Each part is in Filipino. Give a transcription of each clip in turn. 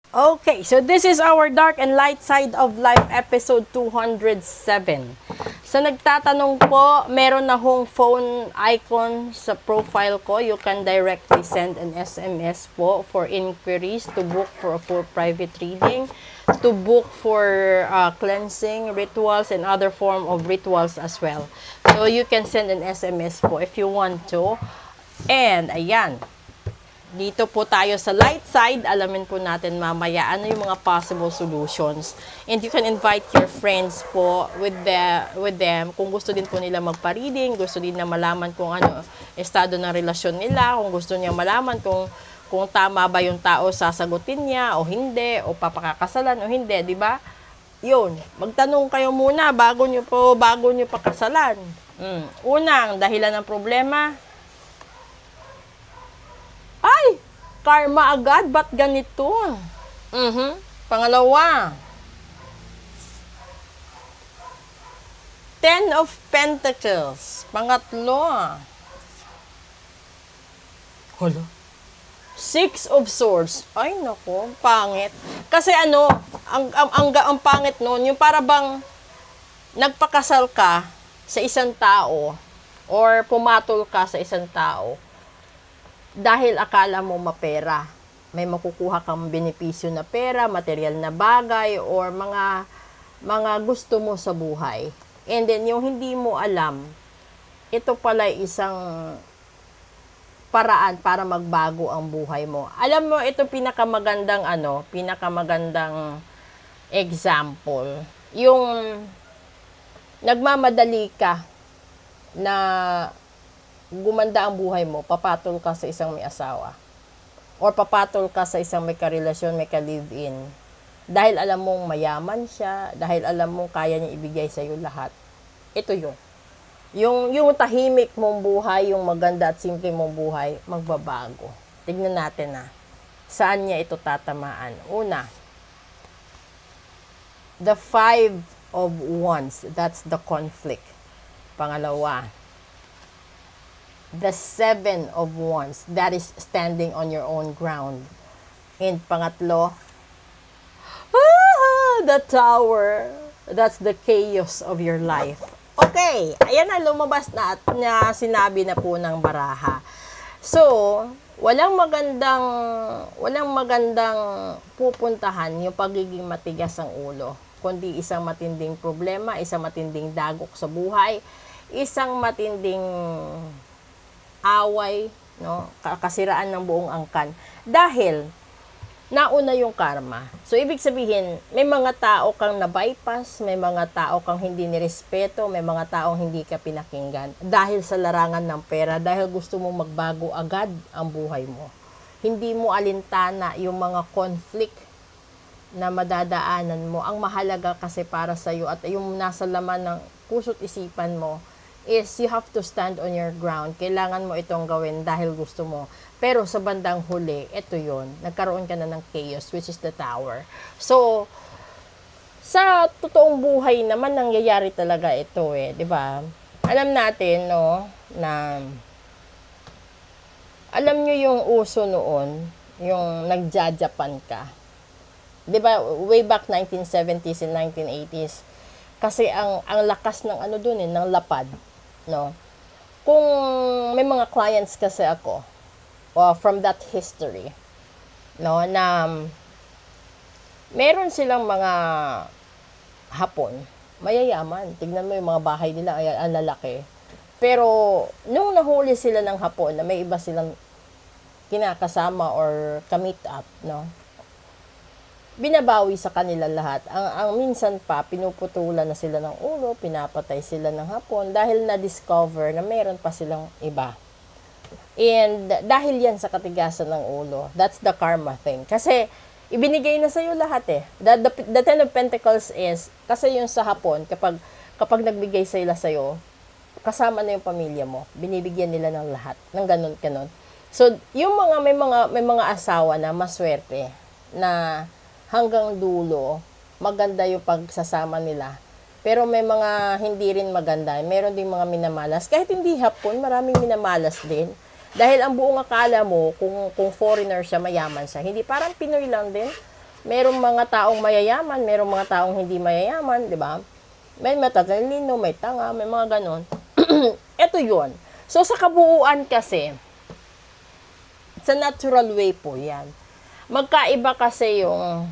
Okay, so this is our Dark and Light Side of Life episode 207. Sa nagtatanong po, meron na hong phone icon sa profile ko. You can directly send an SMS po for inquiries, to book for a full private reading, to book for cleansing rituals and other form of rituals as well. So you can send an SMS po if you want to. And ayan, dito po tayo sa light side. Alamin po natin mamaya ano yung mga possible solutions. And you can invite your friends po with them kung gusto din po nila magpa-reading, gusto din na malaman kung ano estado ng relasyon nila, kung gusto niya malaman kung tama ba yung tao sasagutin niya o hindi, o papakakasalan o hindi, di ba? Yun, magtanong kayo muna bago niyo pakasalan. Unang dahilan ng problema, ay, karma agad, ba't ganito? Pangalawa, Ten of Pentacles. Pangatlo, hala, Six of Swords. Ay, nako, pangit. Kasi ang pangit nun, yung para bang nagpakasal ka sa isang tao or pumatol ka sa isang tao dahil akala mo mapera. May makukuha kang benepisyo na pera, material na bagay, or mga gusto mo sa buhay. And then, yung hindi mo alam, ito pala isang paraan para magbago ang buhay mo. Alam mo, ito pinakamagandang example. Yung nagmamadali ka na gumanda ang buhay mo, papatol ka sa isang may asawa. Or papatol ka sa isang may karelasyon, may ka-live-in. Dahil alam mong mayaman siya, dahil alam mong kaya niya ibigay sa'yo lahat. Ito yun. Yung tahimik mong buhay, yung maganda at simple mong buhay, magbabago. Tignan natin saan niya ito tatamaan. Una, the Five of Wands. That's the conflict. Pangalawa, the Seven of Wands, that is standing on your own ground. And pangatlo, the Tower, that's the chaos of your life. Okay, ayan na, lumabas na sinabi na po ng baraha. So, walang magandang pupuntahan yung pagiging matigas ang ulo, kundi isang matinding problema, isang matinding dagok sa buhay, isang matinding away, no, kasiraan ng buong angkan dahil nauna yung karma. So ibig sabihin, may mga tao kang na-bypass, may mga tao kang hindi nirespeto, may mga taong hindi ka pinakinggan dahil sa larangan ng pera, dahil gusto mong magbago agad ang buhay mo. Hindi mo alintana yung mga conflict na madadaanan mo. Ang mahalaga kasi para sa iyo at yung nasa laman ng puso't isipan mo is you have to stand on your ground. Kailangan mo itong gawin dahil gusto mo. Pero sa bandang huli, ito yon, nagkaroon ka na ng chaos, which is the Tower. So, sa totoong buhay naman, nangyayari talaga ito di ba? Alam natin, no, na alam nyo yung uso noon, yung nagja-Japan ka. Di ba, way back 1970s and 1980s, kasi ang lakas ng dun ng lapad. No? Kung may mga clients kasi ako from that history, no, na meron silang mga Hapon, mayayaman. Tignan mo yung mga bahay nila, ang lalaki. Pero nung nahuli sila ng Hapon na may iba silang kinakasama or ka-meet up, no, binabawi sa kanila lahat. Ang minsan pa, pinuputulan na sila ng ulo, pinapatay sila ng Hapon dahil na-discover na meron pa silang iba. And dahil yan sa katigasan ng ulo, that's the karma thing. Kasi ibinigay na sa'yo lahat The Ten of Pentacles is, kasi yung sa Hapon, kapag nagbigay sila sa'yo, kasama na yung pamilya mo, binibigyan nila ng lahat, ng ganun. So, yung may mga asawa na maswerte, na hanggang dulo, maganda yung pagsasama nila. Pero may mga hindi rin maganda. Meron ding mga minamalas. Kahit hindi Hapon, maraming minamalas din. Dahil ang buong akala mo, kung foreigner siya, mayaman siya. Hindi, parang Pinoy lang din. Merong mga taong mayayaman, merong mga taong hindi mayayaman, di ba? May matatalino, may tanga, may mga ganon. Ito yun. So, sa kabuuan kasi, sa natural way po yan. Magkaiba kasi yung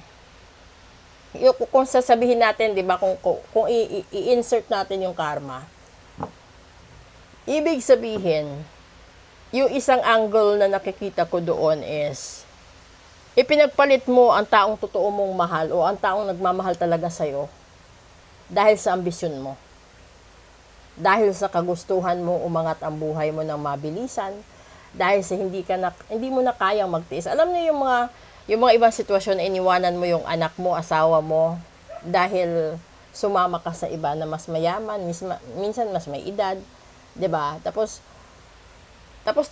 kung sasabihin natin, di ba, kung i-insert natin yung karma, ibig sabihin, yung isang angle na nakikita ko doon is, ipinagpalit mo ang taong totoo mong mahal o ang taong nagmamahal talaga sa'yo dahil sa ambisyon mo. Dahil sa kagustuhan mo umangat ang buhay mo ng mabilisan, dahil sa hindi mo na kayang magtiis. Alam niyo yung mga ibang sitwasyon, iniwanan mo yung anak mo, asawa mo, dahil sumama ka sa iba na mas mayaman, minsan mas may edad, 'di ba? Tapos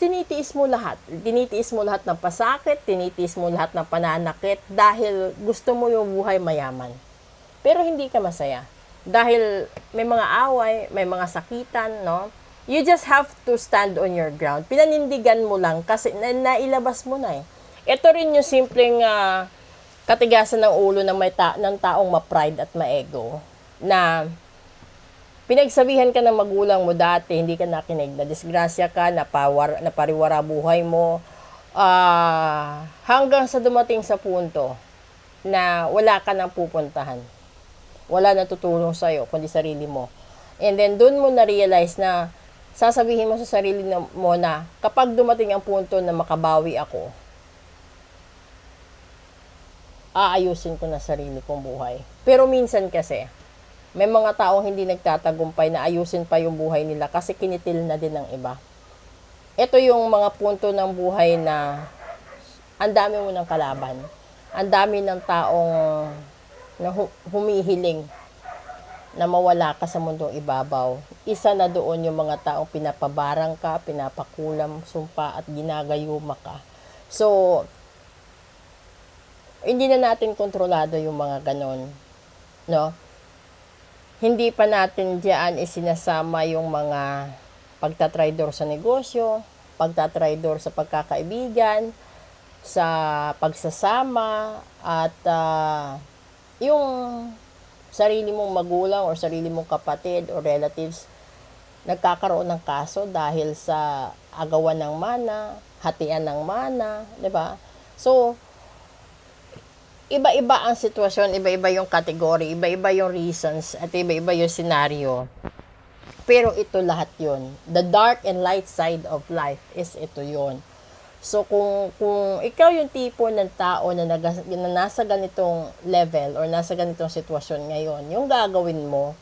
tinitiis mo lahat. Tinitiis mo lahat ng pasakit, tinitiis mo lahat ng pananakit dahil gusto mo yung buhay mayaman. Pero hindi ka masaya. Dahil may mga away, may mga sakitan, no? You just have to stand on your ground. Pinanindigan mo lang kasi nailabas mo na eh. Ito rin yung simpleng katigasan ng ulo ng taong ma-pride at ma-ego na pinagsabihan ka ng magulang mo dati, hindi ka nakinig, na disgrasya ka, napariwara buhay mo, hanggang sa dumating sa punto na wala ka nang pupuntahan. Wala na tutulong sa'yo, kundi sarili mo. And then, dun mo na-realize na sasabihin mo sa sarili mo na kapag dumating ang punto na makabawi ako, aayusin ko na sarili kong buhay. Pero minsan kasi, may mga taong hindi nagtatagumpay na ayusin pa yung buhay nila kasi kinitil na din ng iba. Ito yung mga punto ng buhay na ang dami mo ng kalaban. Ang dami ng taong na humihiling na mawala ka sa mundong ibabaw. Isa na doon yung mga taong pinapabarang ka, pinapakulam, sumpa at ginagayuma ka. So, hindi na natin kontrolado yung mga ganon. No? Hindi pa natin diyan isinasama yung mga pagtatraidor sa negosyo, pagtatraidor sa pagkakaibigan, sa pagsasama, at yung sarili mong magulang or sarili mong kapatid or relatives nagkakaroon ng kaso dahil sa agawan ng mana, hatian ng mana, 'di ba? So, iba-iba ang sitwasyon, iba-iba yung category, iba-iba yung reasons, at iba-iba yung scenario. Pero ito lahat yun. The dark and light side of life is ito yun. So, kung ikaw yung tipo ng tao na nasa ganitong level or nasa ganitong sitwasyon ngayon, yung gagawin mo,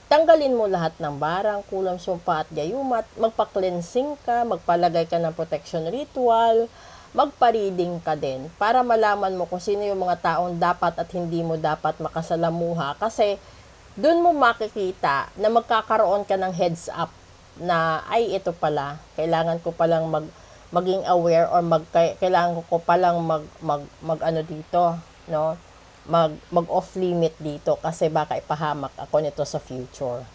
tanggalin mo lahat ng barang, kulam, sumpa at gayumat, magpa-cleansing ka, magpalagay ka ng protection ritual, magpa-reading ka din para malaman mo kung sino yung mga taong dapat at hindi mo dapat makasalamuha kasi doon mo makikita na magkakaroon ka ng heads up na ay ito pala, kailangan ko palang maging aware or kailangan ko palang mag ano dito, no? Mag off limit dito kasi baka ipahamak ako nito sa future.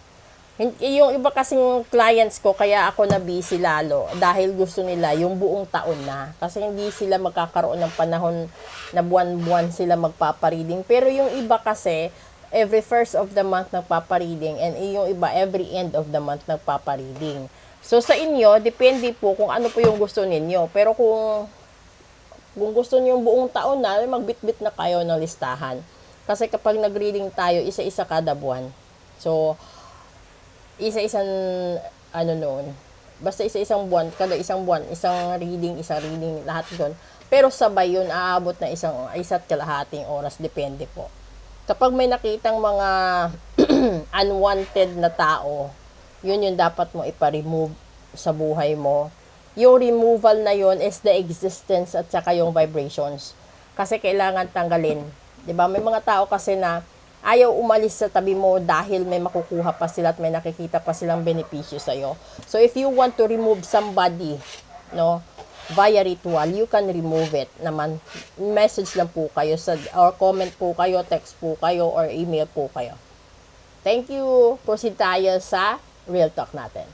Yung iba kasing clients ko, kaya ako na busy lalo dahil gusto nila yung buong taon na. Kasi hindi sila magkakaroon ng panahon na buwan-buwan sila magpapareading. Pero yung iba kasi, every first of the month nagpapareading and yung iba every end of the month nagpapareading. So sa inyo, depende po kung ano po yung gusto ninyo. Pero kung gusto niyo yung buong taon na, magbitbit na kayo ng listahan. Kasi kapag nag-reading tayo, isa-isa kada buwan. So, isa-isang basta isa-isang buwan, kada isang buwan, isang reading, lahat doon. Pero sabay yun, aabot na isa't kalahating oras, depende po. Kapag may nakitang mga unwanted na tao, yun yung dapat mo ipa-remove sa buhay mo. Yung removal na yun is the existence at saka yung vibrations. Kasi kailangan tanggalin. 'Di ba? May mga tao kasi na ayaw umalis sa tabi mo dahil may makukuha pa sila at may nakikita pa silang benepisyo sa'yo. So, if you want to remove somebody, no, via ritual, you can remove it naman. Message lang po kayo or comment po kayo, text po kayo, or email po kayo. Thank you. Proceed tayo sa Real Talk natin.